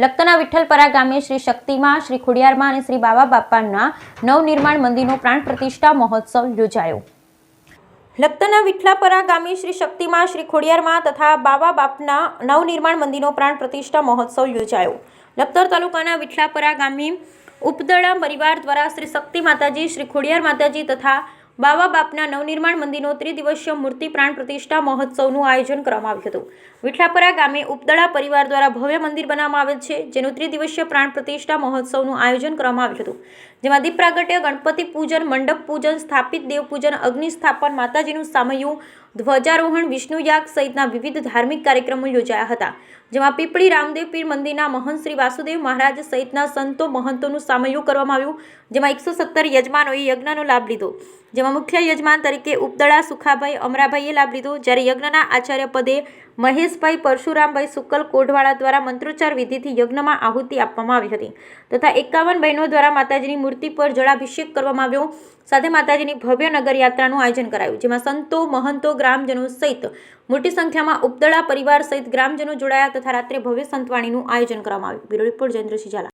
લખતરના વિઠ્ઠલપરા ગામે શ્રી શક્તિમાં, શ્રી ખોડિયારમાં અને શ્રી બાવા બાપાના નવનિર્માણ મંદિરનો પ્રાણ પ્રતિષ્ઠા મહોત્સવ યોજાયો। લખતરના વિઠ્ઠલપરા ગામે શ્રી શક્તિમાં, શ્રી ખોડિયારમાં તથા બાવા બાપના નવનિર્માણ મંદિરનો પ્રાણ પ્રતિષ્ઠા મહોત્સવ યોજાયો। લખતર તાલુકાના વિઠ્ઠલપરા ગામે ઉપદળા પરિવાર દ્વારા શ્રી શક્તિ માતાજી, શ્રી ખોડિયાર માતાજી તથા બાવા બાપના નવનિર્માણ મંદિરનો ત્રિદિવસીય મૂર્તિ પ્રાણ પ્રતિષ્ઠા મહોત્સવનું આયોજન કરવામાં આવ્યું હતું। વિઠ્ઠલપરા ગામે ઉપદળા પરિવાર દ્વારા ભવ્ય મંદિર બનાવવામાં આવેલ છે, જેનું ત્રિદિવસીય પ્રાણ પ્રતિષ્ઠા મહોત્સવનું આયોજન કરવામાં આવ્યું હતું, જેમાં દીપ પ્રાગટ્ય, ગણપતિ પૂજન, મંડપ પૂજન, સ્થાપિત દેવ પૂજન, અગ્નિ સ્થાપન, માતાજીનું સામૈયું, ધ્વજારોહણ, વિષ્ણુયાગ સહિતના વિવિધ ધાર્મિક કાર્યક્રમો યોજાયા હતા, જેમાં પીપળી રામદેવ પીર મંદિરના મહંત શ્રી વાસુદેવ મહારાજ સહિતના સંતો મહંતોનું સામૈયું કરવામાં આવ્યું, જેમાં 117 યજમાનોએ યજ્ઞનો લાભ લીધો, જેમાં મુખ્ય યજમાન તરીકે ઉપદળા સુખાભાઈ અમરાભાઈએ લાભ લીધો, જ્યારે યજ્ઞના આચાર્ય પદે મહેશભાઈ પરશુરામભાઈ સુકલ કોઢવાળા દ્વારા મંત્રોચ્ચાર વિધિથી યજ્ઞમાં આહુતિ આપવામાં આવી હતી તથા 51 બહેનો દ્વારા માતાજીની મૂર્તિ પર જળાભિષેક કરવામાં આવ્યો, સાથે માતાજીની ભવ્ય નગર યાત્રાનું આયોજન કરાયું, જેમાં સંતો મહંતો ગ્રામજનો સહિત મોટી સંખ્યામાં ઉપદળા પરિવાર સહિત ગ્રામજનો જોડાયા તથા રાત્રે ભવ્ય સંતવાણીનું આયોજન કરવામાં આવ્યું। Bureau report Jayendrasinh Jhala.